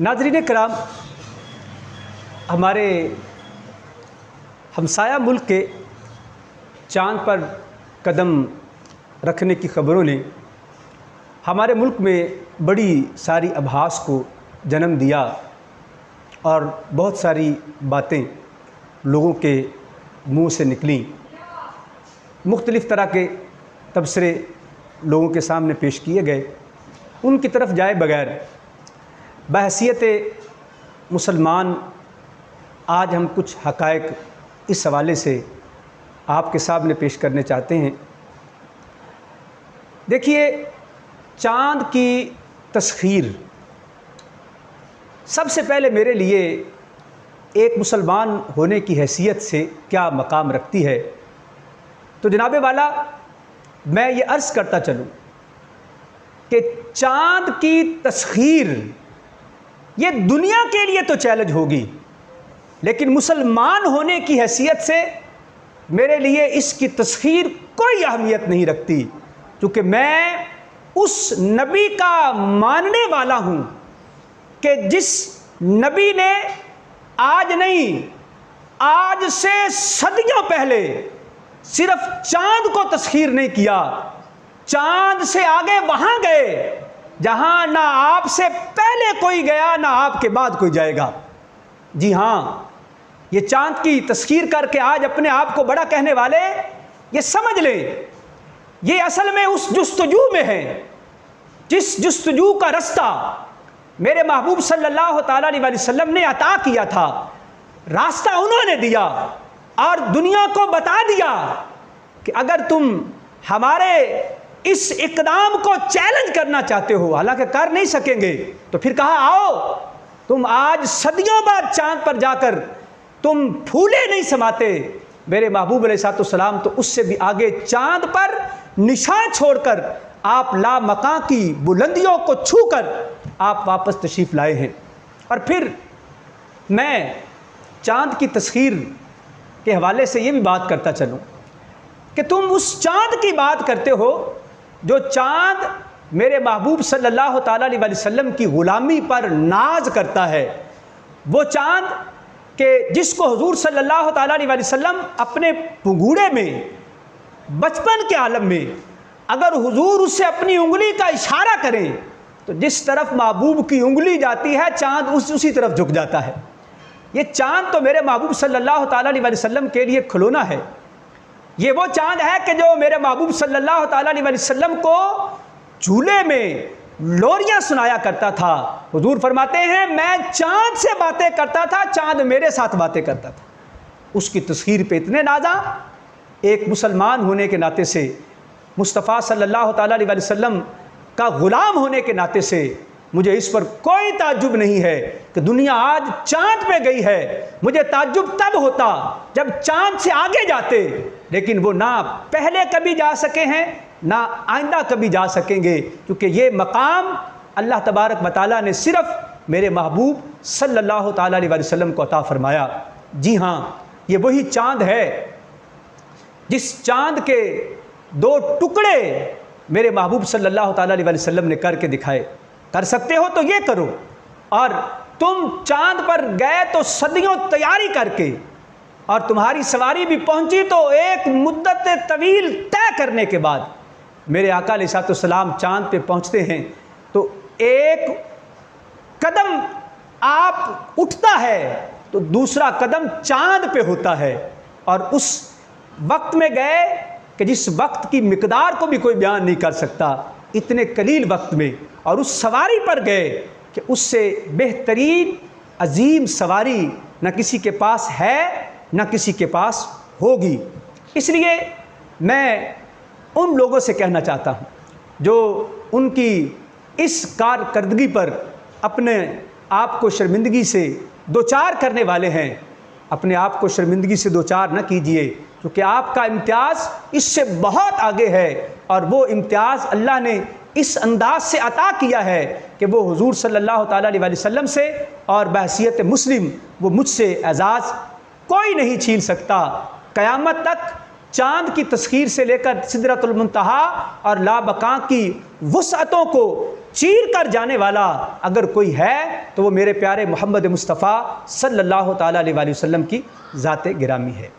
नाज़रीन कराम, हमारे हमसाया मुल्क के चाँद पर कदम रखने की ख़बरों ने हमारे मुल्क में बड़ी सारी आभास को जन्म दिया और बहुत सारी बातें लोगों के मुंह से निकलीं। मुख्तलिफ़ तरह के तबसरे लोगों के सामने पेश किए गए। उनकी तरफ जाए बगैर बहैसियत मुसलमान आज हम कुछ हक़ाइक़ इस हवाले से आपके सामने पेश करने चाहते हैं। देखिए, चाँद की तस्ख़ीर सबसे पहले मेरे लिए एक मुसलमान होने की हैसियत से क्या मकाम रखती है। तो जनाबे वाला, मैं ये अर्ज़ करता चलूँ कि चाँद की तस्ख़ीर ये दुनिया के लिए तो चैलेंज होगी, लेकिन मुसलमान होने की हैसियत से मेरे लिए इसकी तस्ख़ीर कोई अहमियत नहीं रखती, क्योंकि मैं उस नबी का मानने वाला हूँ कि जिस नबी ने आज नहीं, आज से सदियों पहले सिर्फ चाँद को तस्ख़ीर नहीं किया, चाँद से आगे वहाँ गए जहाँ ना आपसे पहले कोई गया ना आपके बाद कोई जाएगा। जी हाँ, ये चाँद की तस्ख़ीर करके आज अपने आप को बड़ा कहने वाले ये समझ लें, ये असल में उस जुस्तजू में है जिस जुस्तजू का रास्ता मेरे महबूब सल्लल्लाहु ताला अलैहि वसल्लम ने अता किया था। रास्ता उन्होंने दिया और दुनिया को बता दिया कि अगर तुम हमारे इस इक़दाम को चैलेंज करना चाहते हो, हालांकि कर नहीं सकेंगे, तो फिर कहा आओ तुम आज सदियों बाद चाँद पर जाकर तुम फूले नहीं समाते। मेरे महबूब अलैहिस्सलाम तो उससे भी आगे चाँद पर निशान छोड़कर आप लामकां की बुलंदियों को छूकर आप वापस तशरीफ़ लाए हैं। और फिर मैं चाँद की तस्ख़ीर के हवाले से ये भी बात करता चलूँ कि तुम उस चाँद की बात करते हो जो चाँद मेरे महबूब सल्लल्लाहु ताला अलैहि वसल्लम की ग़ुलामी पर नाज करता है। वो चाँद कि जिसको हुज़ूर सल्लल्लाहु ताला अलैहि वसल्लम अपने पुंगूड़े में बचपन के आलम में अगर हुज़ूर उससे अपनी उंगली का इशारा करें तो जिस तरफ महबूब की उंगली जाती है चाँद उसी तरफ झुक जाता है। ये चाँद तो मेरे महबूब सल्लल्लाहु ताला अलैहि वसल्लम के लिए खिलौना है। ये वो चाँद है कि जो मेरे महबूब सल्लल्लाहु ताला अलैहि वसल्लम को झूले में लोरियाँ सुनाया करता था। हुज़ूर फरमाते हैं मैं चाँद से बातें करता था, चाँद मेरे साथ बातें करता था। उसकी तस्ख़ीर पे इतने नाज़ा, एक मुसलमान होने के नाते से, मुस्तफ़ा सल्लल्लाहु ताला अलैहि वसल्लम का ग़ुलाम होने के नाते से मुझे इस पर कोई ताज्जुब नहीं है कि दुनिया आज चाँद पे गई है। मुझे ताज्जुब तब होता जब चाँद से आगे जाते, लेकिन वो ना पहले कभी जा सके हैं ना आइंदा कभी जा सकेंगे, क्योंकि ये मकाम अल्लाह तबारक व तआला ने सिर्फ़ मेरे महबूब सल्लल्लाहु ताला अलैहि वसल्लम को अता फ़रमाया। जी हाँ, ये वही चाँद है जिस चाँद के दो टुकड़े मेरे महबूब सल्लल्लाहु ताला अलैहि वसल्लम ने करके दिखाए। कर सकते हो तो ये करो। और तुम चाँद पर गए तो सदियों तैयारी करके, और तुम्हारी सवारी भी पहुंची तो एक मुद्दत तवील तय करने के बाद मेरे आका अलैहिस्सलाम चाँद पे पहुंचते हैं तो एक कदम आप उठता है तो दूसरा कदम चाँद पे होता है। और उस वक्त में गए कि जिस वक्त की मिकदार को भी कोई बयान नहीं कर सकता, इतने कलील वक्त में, और उस सवारी पर गए कि उससे बेहतरीन अजीम सवारी न किसी के पास है न किसी के पास होगी। इसलिए मैं उन लोगों से कहना चाहता हूँ जो उनकी इस कारकर्दगी पर अपने आप को शर्मिंदगी से दो चार करने वाले हैं, अपने आप को शर्मिंदगी से दो चार न कीजिए, क्योंकि आपका इम्तियाज़ इससे बहुत आगे है। और वो इम्तियाज़ अल्लाह ने इस अंदाज से अता किया है कि वो हुज़ूर सल्लल्लाहु ताला अलैहि वसल्लम से और बहैसियत मुस्लिम वो मुझसे एजाज़ कोई नहीं छीन सकता। क़यामत तक चाँद की तस्ख़ीर से लेकर सिदरतुल मुंतहा और लाबकां की वुसअतों को चीर कर जाने वाला अगर कोई है तो वो मेरे प्यारे मोहम्मद मुस्तफ़ा सल्लल्लाहु ताला अलैहि वसल्लम की ज़ात गिरामी है।